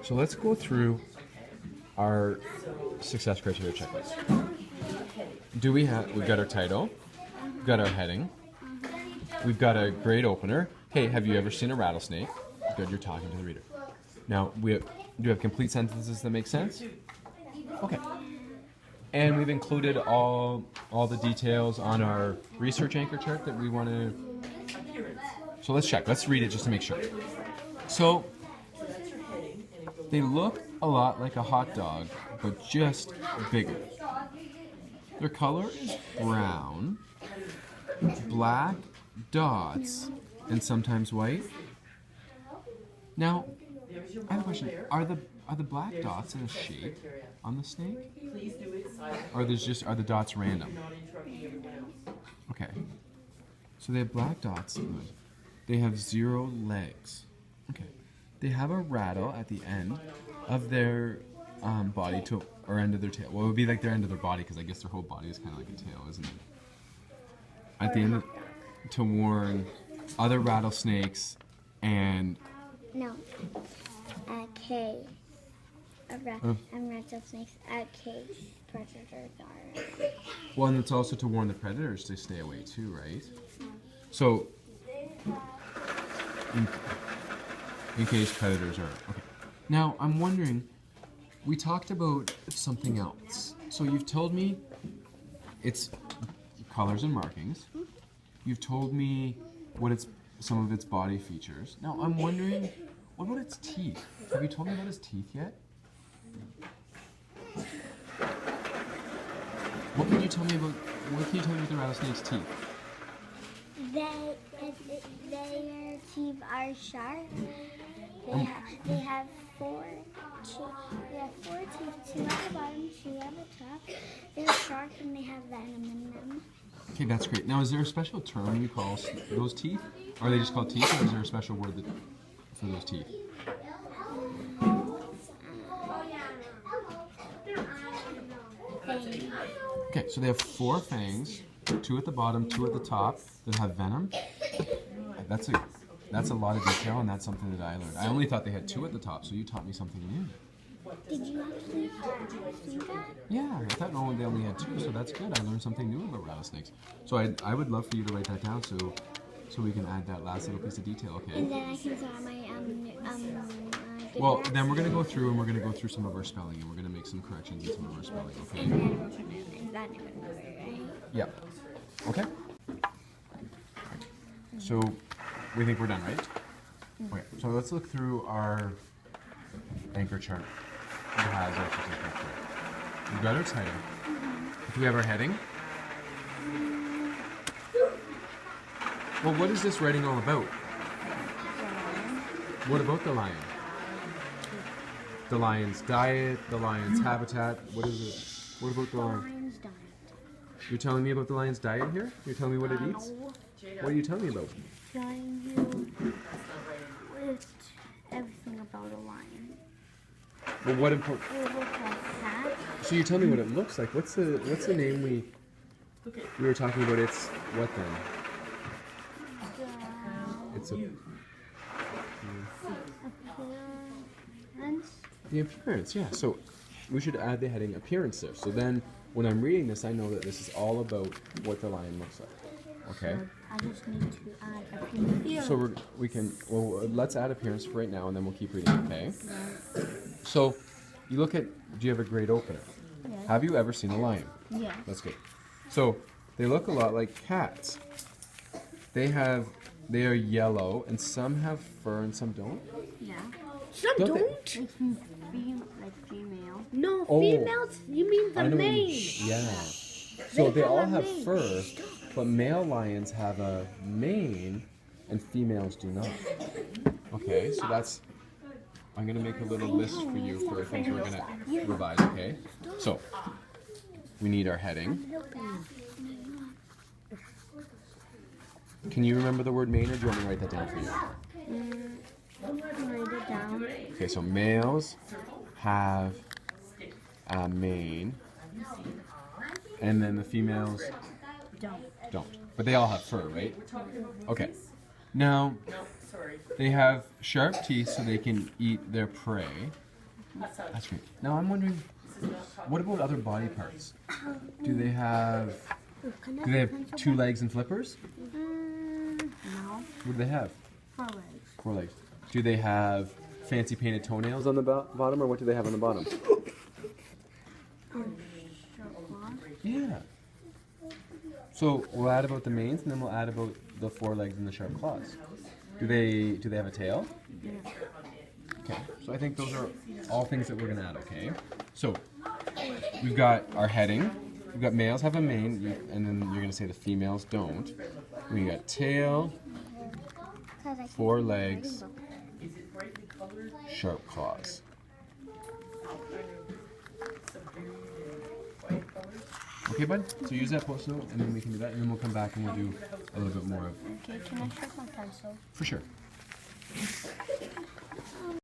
So let's go through our success criteria checklist. We've got our title, we've got our heading, we've got a grade opener. Hey, have you ever seen a rattlesnake? Good, you're talking to the reader. Now, do you have complete sentences that make sense? Okay. And we've included all the details on our research anchor chart that we want to... So let's check. Let's read it just to make sure. So, they look a lot like a hot dog, but just bigger. Their color is brown, black dots, and sometimes white. Now, I have a question. Are the black dots in a shape on the snake? Or are the dots random? Okay. So they have black dots. They have 0 legs. Okay. They have a rattle at the end of their body or end of their tail. Well, it would be like their end of their body because I guess their whole body is kind of like a tail, isn't it? At the end to warn other rattlesnakes and... No. K. Rattlesnakes at K. Predators are. Well, and it's also to warn the predators to stay away too, right? So, in case predators are... Okay. Now, I'm wondering, we talked about something else. So you've told me it's colors and markings. You've told me some of its body features. Now, I'm wondering, what about its teeth? Have you told me about its teeth yet? What can you tell me about the rattlesnake's teeth? Their teeth are sharp. They have 4 teeth. They have 4 teeth, 2 at the bottom, 2 at the top. They're sharp and they have venom in them. Okay, that's great. Now, is there a special term you call those teeth? Are they just called teeth, or is there a special word for those teeth? Okay, so they have 4 fangs, 2 at the bottom, 2 at the top that have venom. That's a lot of detail, and that's something that I learned. I only thought they had 2 at the top, so you taught me something new. Did you actually see that? Yeah, I thought they only had 2, so that's good. I learned something new about rattlesnakes. So I would love for you to write that down so we can add that last little piece of detail, okay? And then I can draw my well, then we're going to go through and we're going to go through some of our spelling, and we're going to make some corrections in some of our spelling, okay? And then we'll turn it in that right? Yeah. Okay. So we think we're done, right? Okay, so let's look through our anchor chart. It has our success chart. We've got our title. Do we have our heading? Well, what is this writing all about? What about the lion? The lion's diet, the lion's habitat, what is it? What about the lion? Lion's diet. You're telling me about the lion's diet here? You're telling me what it eats? What are you telling me about? Telling you everything about a lion. Well, what important? So you tell me what it looks like. What's the name we were talking about? It's what then? It's the appearance, yeah. So we should add the heading appearance there. So then when I'm reading this, I know that this is all about what the lion looks like. Okay? I just need to add appearance. So let's add appearance for right now, and then we'll keep reading, okay? So you look at, do you have a grade opener? Yes. Have you ever seen a lion? Yes. That's good. So they look a lot like cats. They are yellow, and some have fur and some don't. Yeah. Some Don't they? Like female. No, Oh. females, you mean the I know what you mean. male. Yeah. So they all have mane. fur, but male lions have a mane, and females do not. Okay, so that's... I'm going to make a little list for you for things we're going to revise, okay? So, we need our heading. Can you remember the word mane, or do you want me to write that down for you? Write it down. Okay, so males have a mane, and then the females don't. But they all have fur, right? Okay. Now, they have sharp teeth so they can eat their prey. That's great. Now I'm wondering, what about other body parts? Do they have two legs and flippers? No. What do they have? 4 legs. 4 legs. Do they have fancy painted toenails on the bottom, or what do they have on the bottom? Yeah. So we'll add about the manes, and then we'll add about the 4 legs and the sharp claws. Do they have a tail? Yeah. Okay. So I think those are all things that we're gonna add. Okay. So we've got our heading. We've got males have a mane, and then you're gonna say the females don't. We got tail, 4 legs, sharp claws. Okay, bud? So use that post note, and then we can do that, and then we'll come back and we'll do a little bit more of... Okay, can I sharpen my pencil? For sure.